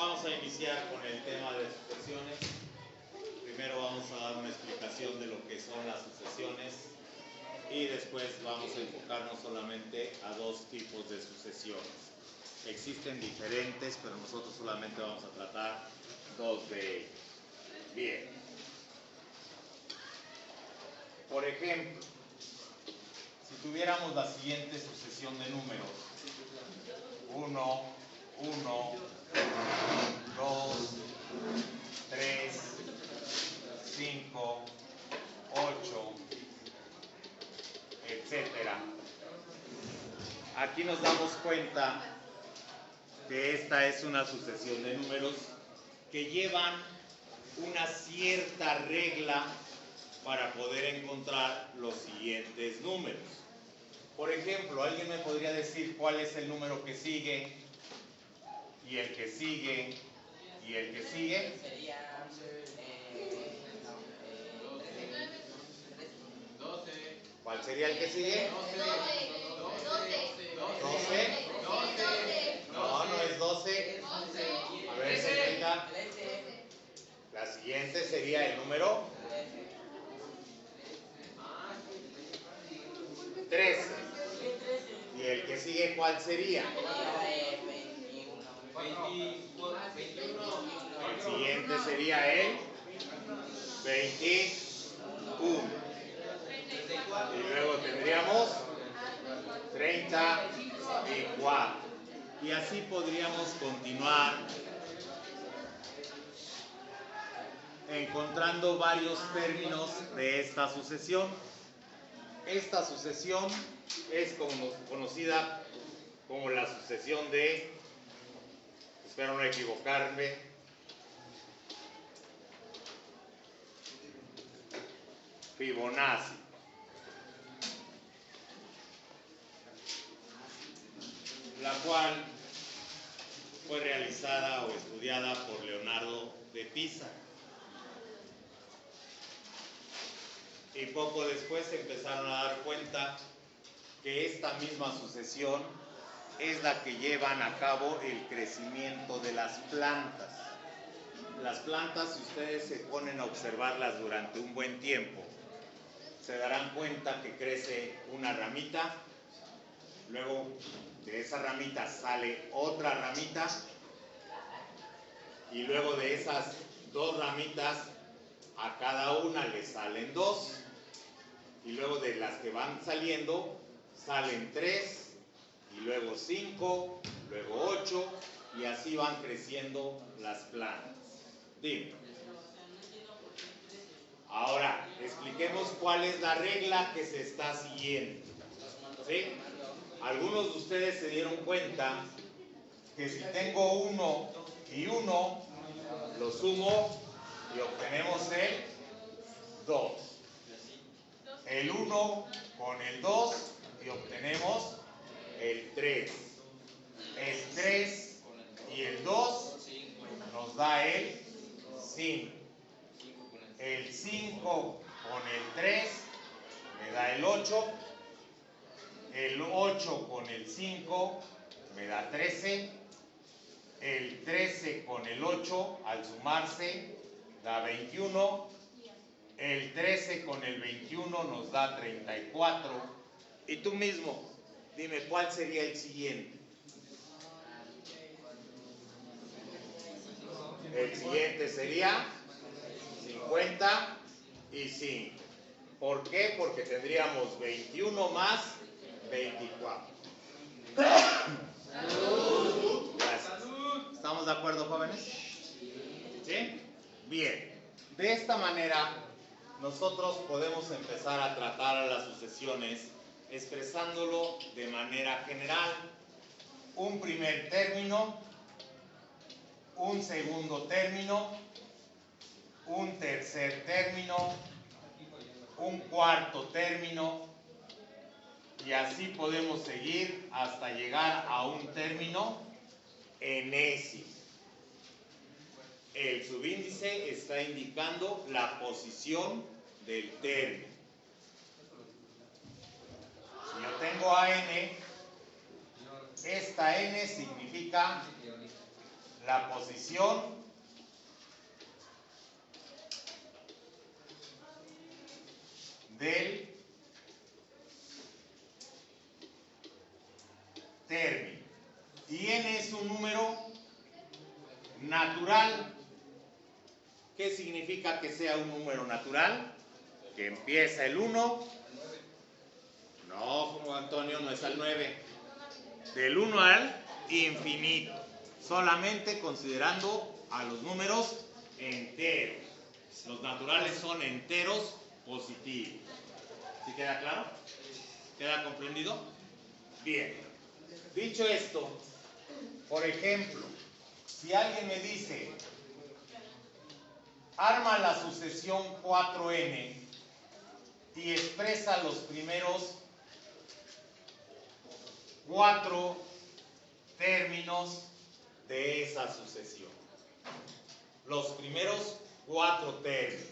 vamos a iniciar con el tema de sucesiones. Primero vamos a dar una explicación de lo que son las sucesiones y después vamos a enfocarnos solamente a dos tipos de sucesiones. Existen diferentes, pero nosotros solamente vamos a tratar dos de ellos. Bien. Por ejemplo, si tuviéramos la siguiente sucesión de números: 1, 1, 2, 3, 5, 8, etcétera. Aquí nos damos cuenta que esta es una sucesión de números que llevan una cierta regla para poder encontrar los siguientes números. Por ejemplo, ¿alguien me podría decir cuál es el número que sigue? Y el que sigue, y el que sigue. Sería 12. ¿Cuál sería el que sigue? 12. No, no es 12. A ver, señorita. La siguiente sería el número 13. ¿Y el que sigue cuál sería? 21. El siguiente sería el 21. Y luego tendríamos 34. Y así podríamos continuar encontrando varios términos de esta sucesión. Esta sucesión es conocida como la sucesión de, espero no equivocarme, Fibonacci. La cual fue realizada o estudiada por Leonardo de Pisa. Y poco después se empezaron a dar cuenta que esta misma sucesión es la que llevan a cabo el crecimiento de las plantas. Las plantas, si ustedes se ponen a observarlas durante un buen tiempo, se darán cuenta que crece una ramita, luego de esa ramita sale otra ramita, y luego de esas dos ramitas a cada una le salen dos, y luego de las que van saliendo salen 3, y luego 5, luego 8, y así van creciendo las plantas. Dime. Ahora, expliquemos cuál es la regla que se está siguiendo. ¿Sí? Algunos de ustedes se dieron cuenta que si tengo 1 y 1, lo sumo y obtenemos el 2. El 1 con el 2 y obtenemos el 3. El 3 y el 2 nos da el 5. El 5 con el 3 me da el 8. El 8 con el 5 me da 13. El 13 con el 8 al sumarse da 21. El 13 con el 21 nos da 34. Y tú mismo, dime cuál sería el siguiente. El siguiente sería 55. ¿Por qué? Porque tendríamos 21 más 24. Gracias. ¿Estamos de acuerdo, jóvenes? ¿Sí? Bien. De esta manera, nosotros podemos empezar a tratar a las sucesiones expresándolo de manera general. Un primer término, un segundo término, un tercer término, un cuarto término, y así podemos seguir hasta llegar a un término enésimo. El subíndice está indicando la posición del término. Si yo tengo a n, esta n significa la posición del término. Y n es un número natural. ¿Qué significa que sea un número natural? Que empieza el 1. No, como Antonio, no es al 9. Del 1 al infinito. Solamente considerando a los números enteros. Los naturales son enteros positivos. ¿Sí queda claro? ¿Queda comprendido? Bien. Dicho esto, por ejemplo, si alguien me dice, arma la sucesión 4n y expresa los primeros 4 términos de esa sucesión. Los primeros 4 términos.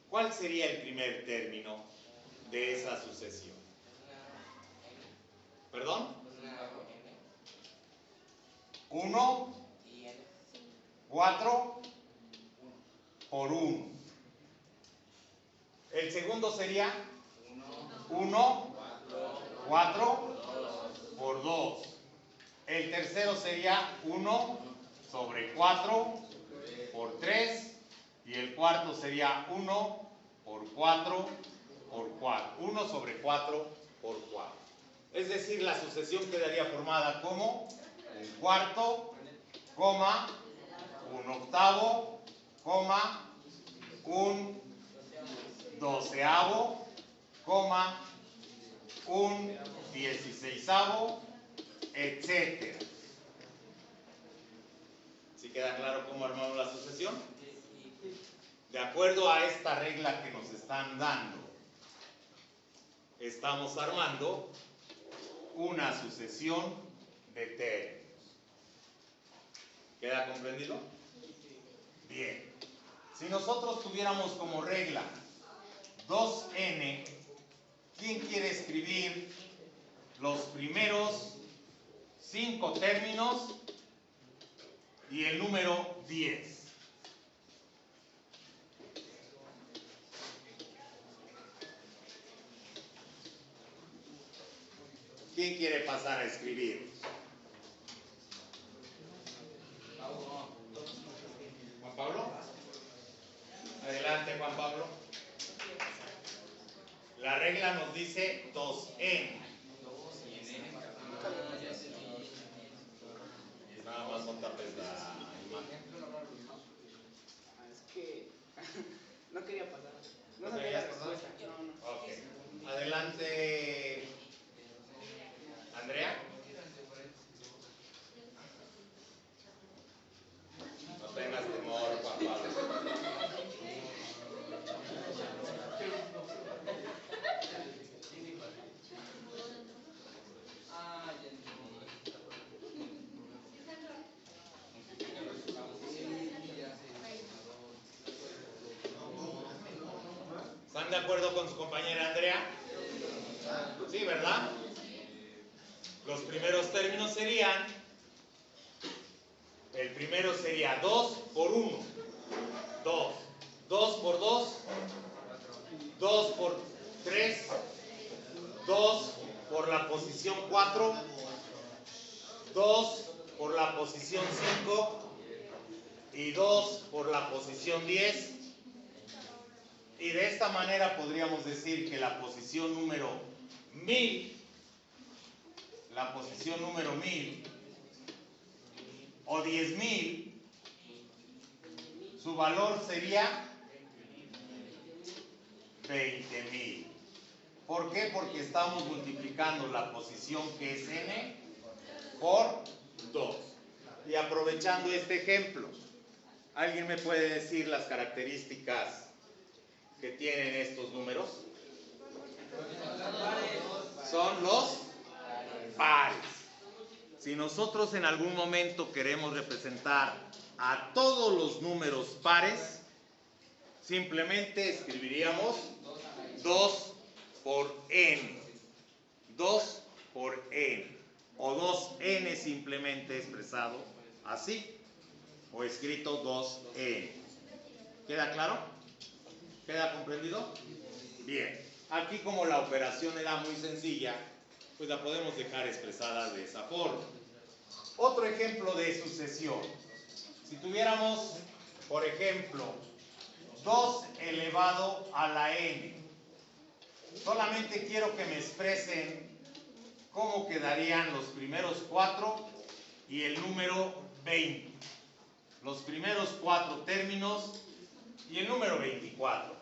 ¿Cuál sería el primer término de esa sucesión? ¿Perdón? 1, 4 por 1. El segundo sería 1, 4 por 2. El tercero sería 1 sobre 4 por 3. Y el cuarto sería 1 por 4 por 4. 1 sobre 4 por 4. Es decir, la sucesión quedaría formada como un cuarto, coma, un octavo, coma, un doceavo, coma, un 16avo, etcétera. ¿Sí queda claro cómo armamos la sucesión? De acuerdo a esta regla que nos están dando, estamos armando una sucesión de términos. ¿Queda comprendido? Bien. Si nosotros tuviéramos como regla 2n, ¿quién quiere escribir los primeros 5 términos y el número 10? ¿Quién quiere pasar a escribir? ¿Juan Pablo? Adelante, Juan Pablo. La regla nos dice 2n. Nada más no tapes la imagen. Es que no quería pasar. No ¿No sabía querías la pasar? respuesta. No. Ok. Adelante, Andrea. No tengas temor, Juan Pablo. ¿Están de acuerdo con su compañera Andrea? Sí, ¿verdad? Los primeros términos serían, el primero sería 2 por 1, 2, 2 por 2, 2 por 3, 2 por la posición 4, 2 por la posición 5 y 2 por la posición 10. Y de esta manera podríamos decir que la posición número 1000, o 10.000, su valor sería 20.000. ¿Por qué? Porque estamos multiplicando la posición que es n por 2. Y aprovechando este ejemplo, ¿alguien me puede decir las características que tienen estos números? Son los pares. Si nosotros en algún momento queremos representar a todos los números pares, simplemente escribiríamos 2 por n. 2 por n, o 2n simplemente expresado así, o escrito 2n. ¿Queda claro? ¿Queda comprendido? Bien. Aquí, como la operación era muy sencilla, pues la podemos dejar expresada de esa forma. Otro ejemplo de sucesión. Si tuviéramos, por ejemplo, 2 elevado a la n, solamente quiero que me expresen cómo quedarían los primeros 4 y el número 20. Los primeros 4 términos y el número 24.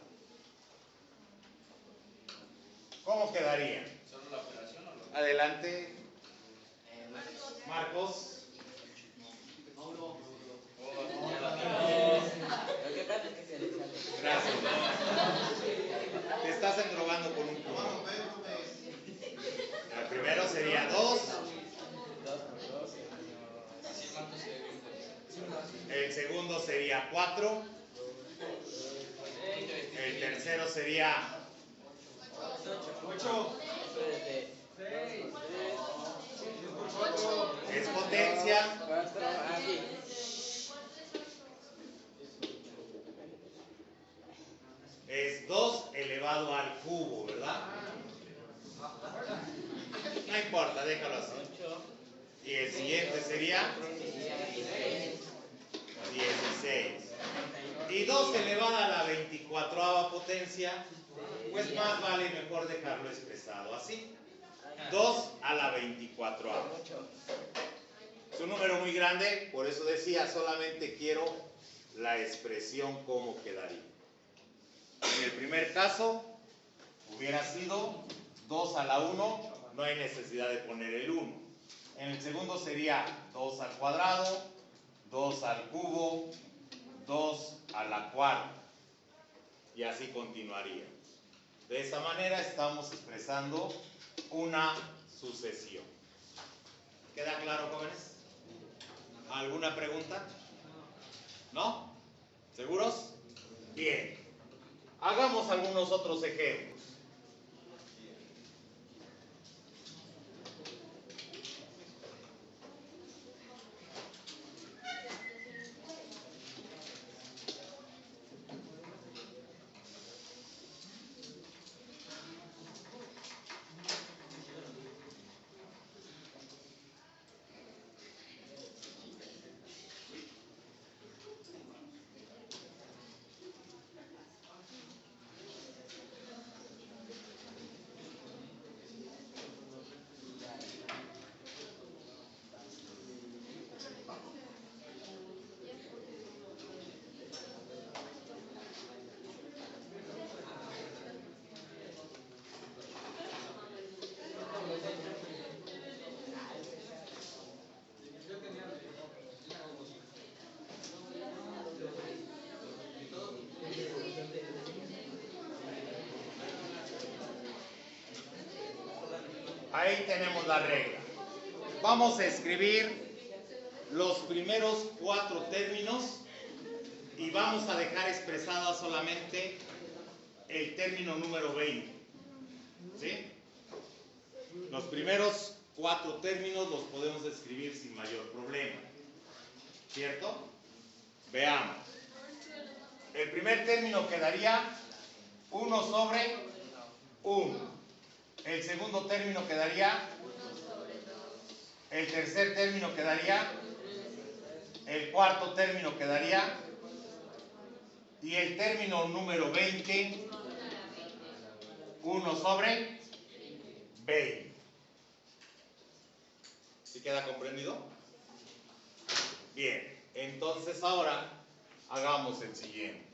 ¿Cómo quedarían? ¿Solo la operación o lo? Adelante, Marcos. Lo que pasa es que se le sale. Gracias. Te estás englobando con un punto. El primero sería 2. 2 por 2, Así el manto se ve bien. El segundo sería 4. El tercero sería 8. Es potencia. 4, aquí. Es 2 elevado al cubo, ¿verdad? No importa, déjalo así. 8. Y el siguiente sería 16. Y 2 elevada a la 24ª potencia, pues más vale mejor dejarlo expresado así. 2 a la 24ª. Es un número muy grande, por eso decía, solamente quiero la expresión cómo quedaría. En el primer caso, hubiera sido 2 a la 1, no hay necesidad de poner el 1. En el segundo sería 2 al cuadrado, 2 al cubo, 2 a la cuarta. Y así continuaría. De esta manera estamos expresando una sucesión. ¿Queda claro, jóvenes? ¿Alguna pregunta? ¿No? ¿Seguros? Bien. Hagamos algunos otros ejemplos. Ahí tenemos la regla. Vamos a escribir los primeros 4 términos y vamos a dejar expresada solamente el término número 20. ¿Sí? Los primeros 4 términos los podemos escribir sin mayor problema. ¿Cierto? Veamos. El primer término quedaría 1 sobre 1. El segundo término quedaría, el tercer término quedaría, el cuarto término quedaría, y el término número 20, 1 sobre 20. ¿Sí queda comprendido? Bien, entonces ahora hagamos el siguiente.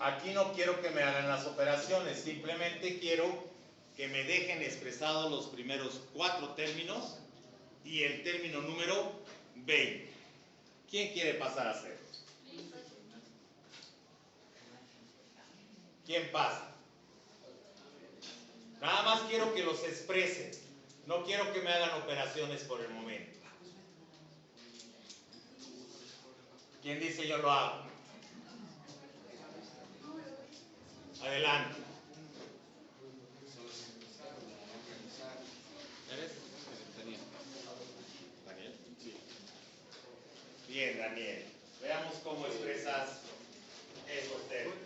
Aquí no quiero que me hagan las operaciones, simplemente quiero que me dejen expresados los primeros 4 términos y el término número 20. ¿Quién quiere pasar a hacerlo? ¿Quién pasa? Nada más quiero que los expresen, no quiero que me hagan operaciones por el momento. ¿Quién dice yo lo hago? Adelante. ¿Eres? Daniel. ¿Daniel? Sí. Bien, Daniel. Veamos cómo expresas esos términos.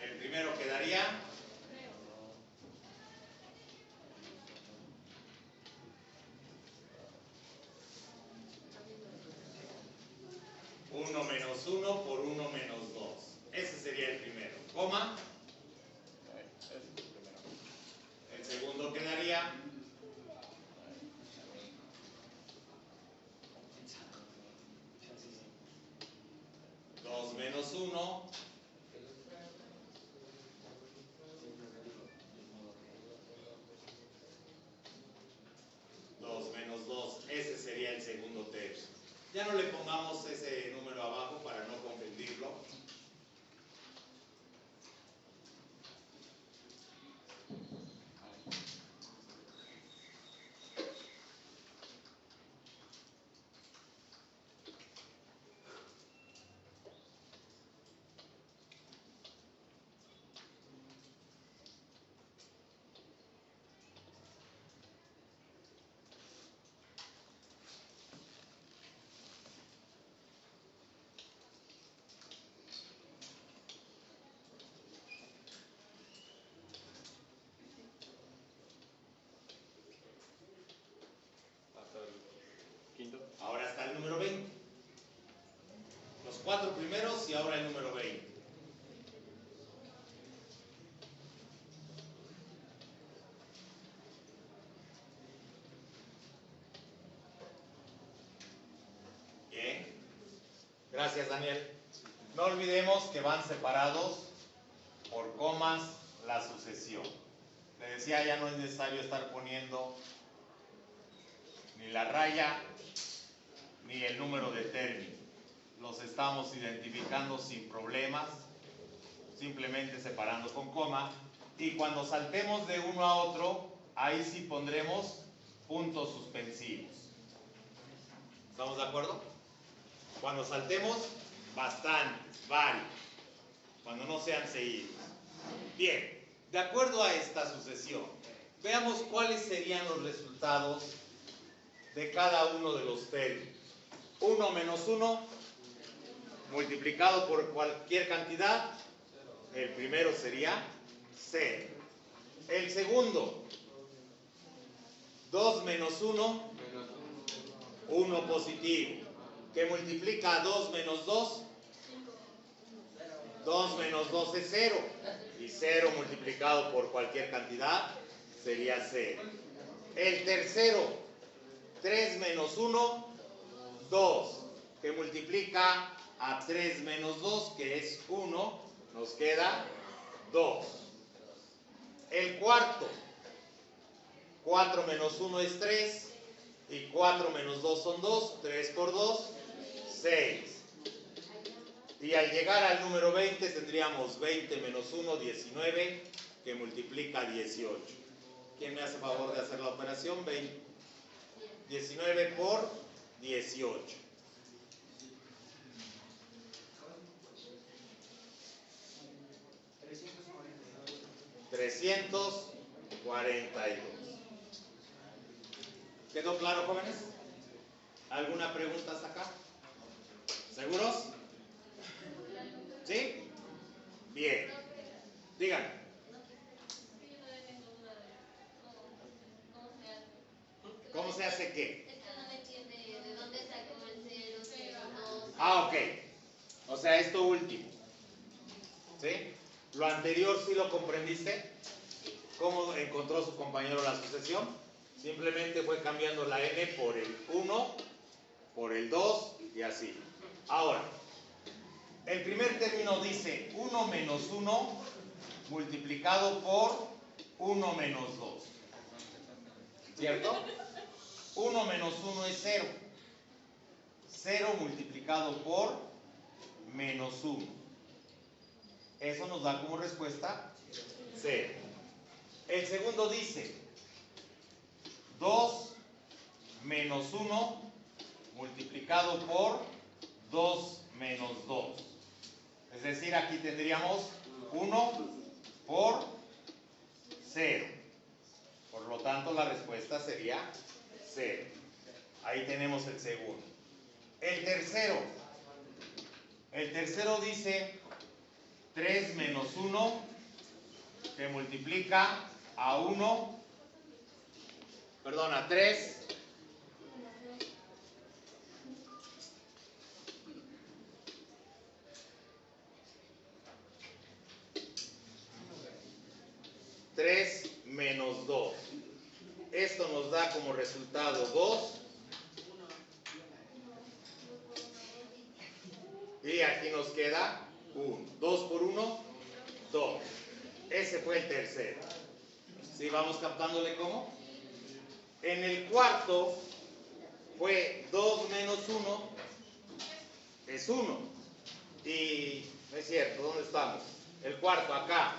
El primero quedaría 1 menos 1 por 1 menos 2. Ese sería el primero. Coma. El segundo quedaría 2 menos 1 . 2 menos 2, ese sería el segundo término. Ya no le pongamos ese número abajo para no confundirlo. Ahora está el número 20. Los 4 primeros y ahora el número 20. Bien. Gracias, Daniel. No olvidemos que van separados por comas la sucesión. Le decía, ya no es necesario estar poniendo ni la raya ni el número de término. Los estamos identificando sin problemas, simplemente separando con coma. Y cuando saltemos de uno a otro, ahí sí pondremos puntos suspensivos. ¿Estamos de acuerdo? Cuando saltemos, bastantes, varios. Cuando no sean seguidos. Bien, de acuerdo a esta sucesión, veamos cuáles serían los resultados de cada uno de los términos. 1 menos 1 multiplicado por cualquier cantidad, el primero sería 0. El segundo, 2 menos 1, 1 positivo, que multiplica 2 menos 2, 2 menos 2 es 0, y 0 multiplicado por cualquier cantidad sería 0. El tercero, 3 menos 1, 2, que multiplica a 3 menos 2, que es 1, nos queda 2. El cuarto, 4 menos 1 es 3, y 4 menos 2 son 2, 3 por 2, 6. Y al llegar al número 20 tendríamos 20 menos 1, 19, que multiplica 18. ¿Quién me hace favor de hacer la operación? 19 por 18. 342. ¿Quedó claro, jóvenes? ¿Alguna pregunta hasta acá? ¿Seguros? ¿Sí? Bien. Digan. ¿Cómo se hace qué? Es que no me entiende de dónde sacó el 0, 0, 2. Ah, ok. O sea, esto último. ¿Sí? ¿Lo anterior sí lo comprendiste? ¿Cómo encontró su compañero la sucesión? Simplemente fue cambiando la n por el 1, por el 2 y así. Ahora, el primer término dice 1 menos 1 multiplicado por 1 menos 2. ¿Cierto? 1 menos 1 es 0. 0 multiplicado por menos 1. Eso nos da como respuesta 0. El segundo dice 2 menos 1 multiplicado por 2 menos 2. Es decir, aquí tendríamos 1 por 0. Por lo tanto, la respuesta sería 0. Ahí tenemos el segundo. El tercero dice 3 menos 1, que multiplica a 1, perdón, a 3. Menos 2. Esto nos da como resultado 2. Y aquí nos queda 1. 2 por 1, 2. Ese fue el tercero. ¿Sí? Vamos captándole cómo. En el cuarto fue 2 menos 1, es 1. Y no es cierto, ¿dónde estamos? El cuarto, acá.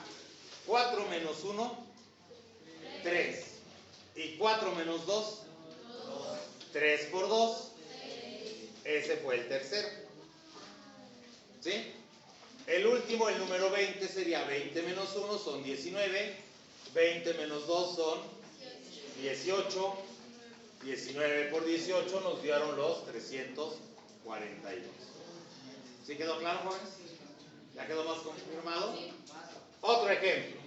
4 menos 1, 3. Y 4 menos 2, 3 por 2. Ese fue el tercero. ¿Sí? El último, el número 20, sería 20 menos 1 son 19. 20 menos 2 son 18. 19 por 18 nos dieron los 342. ¿Sí quedó claro, jóvenes? ¿Ya quedó más confirmado? Otro ejemplo.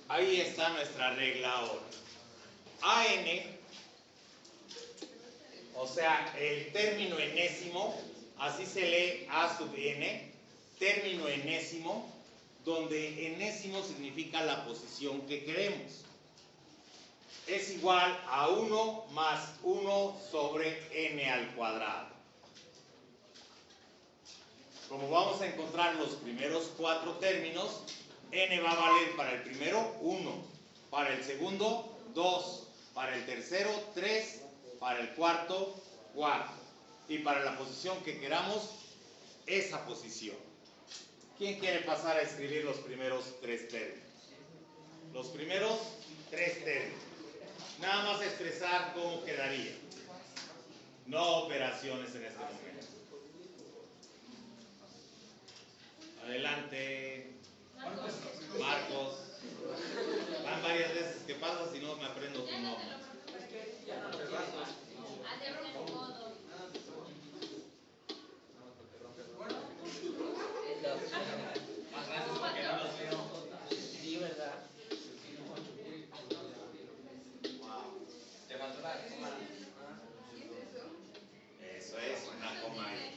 Ahí está nuestra regla ahora. AN, o sea, el término enésimo, así se lee A sub n, término enésimo, donde enésimo significa la posición que queremos. Es igual a 1 más 1 sobre n al cuadrado. Como vamos a encontrar los primeros 4 términos, n va a valer para el primero 1, para el segundo 2, para el tercero 3, para el cuarto 4. Y para la posición que queramos, esa posición. ¿Quién quiere pasar a escribir los primeros 3 términos? Los primeros 3 términos. Nada más expresar cómo quedaría. No operaciones en este momento. Adelante. Marcos. Van varias veces que pasa, si no me aprendo tu nombre. Sí, ¿verdad? Te faltó la coma. Eso es, una coma ahí.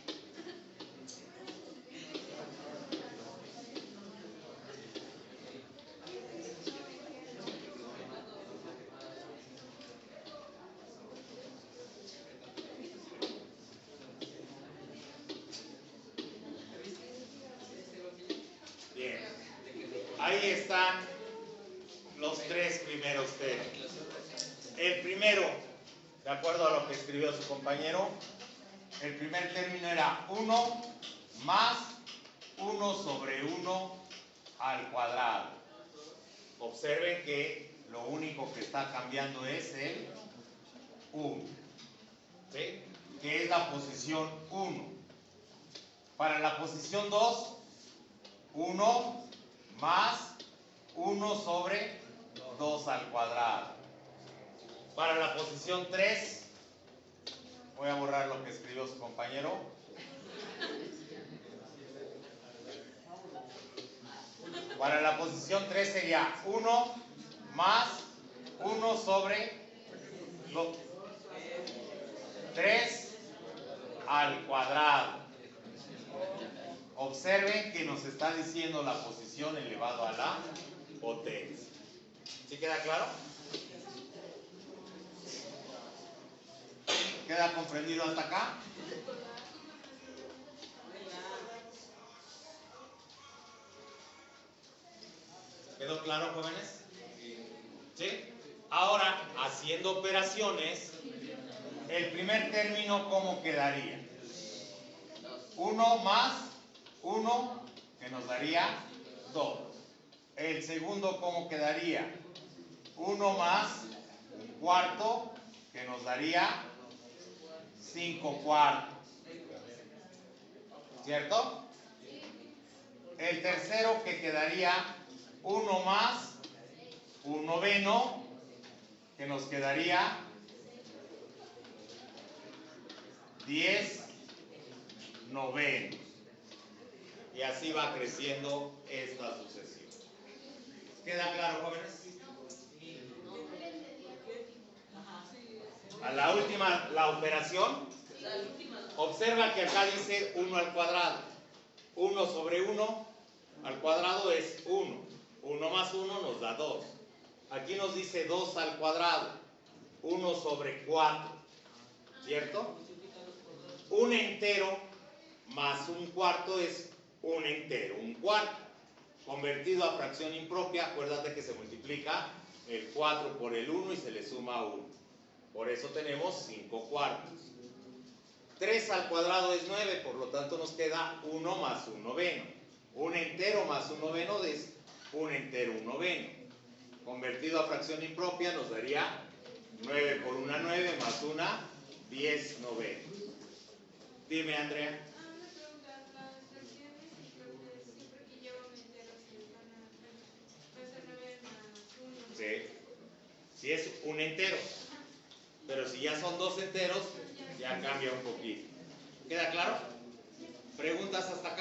Bien, ahí están los 3 primeros términos. El primero, de acuerdo a lo que escribió su compañero, el primer término era 1 más 1 sobre 1 al cuadrado. Observen que lo único que está cambiando es el 1, ¿sí? Que es la posición 1. Para la posición 2, 1 más 1 sobre 2 al cuadrado. Para la posición 3, voy a borrar lo que escribió su compañero. Para la posición 3 sería 1 más 1 sobre 3 al cuadrado. Observen que nos está diciendo la posición elevado a la potencia. ¿Sí queda claro? queda comprendido hasta acá? ¿Quedó claro, jóvenes? ¿Sí? Ahora, haciendo operaciones, el primer término, ¿cómo quedaría? 1 más 1, que nos daría 2. El segundo, ¿cómo quedaría? 1 más un cuarto, que nos daría 5 cuartos. ¿Cierto? El tercero, que quedaría 1 más un noveno, que nos quedaría 10 novenos. Y así va creciendo esta sucesión. ¿Queda claro, jóvenes? A la última, la operación. Observa que acá dice 1 al cuadrado. 1 sobre 1 al cuadrado es 1. 1 más 1 nos da 2. Aquí nos dice 2 al cuadrado. 1 sobre 4. ¿Cierto? Un entero más un cuarto es un entero, un cuarto. Convertido a fracción impropia, acuérdate que se multiplica el 4 por el 1 y se le suma 1. Por eso tenemos 5 cuartos. 3 al cuadrado es 9, por lo tanto nos queda 1 más un noveno. Un entero más un noveno es un entero, un noveno. Convertido a fracción impropia nos daría 9 por 1, 9 más 1, 10 novenos. Dime, Andrea. Una pregunta, las fracciones impropias siempre que llevan enteros van a ser 9 más 1. Sí. Si es un entero. Pero si ya son dos enteros, ya cambia un poquito. ¿Queda claro? ¿Preguntas hasta acá?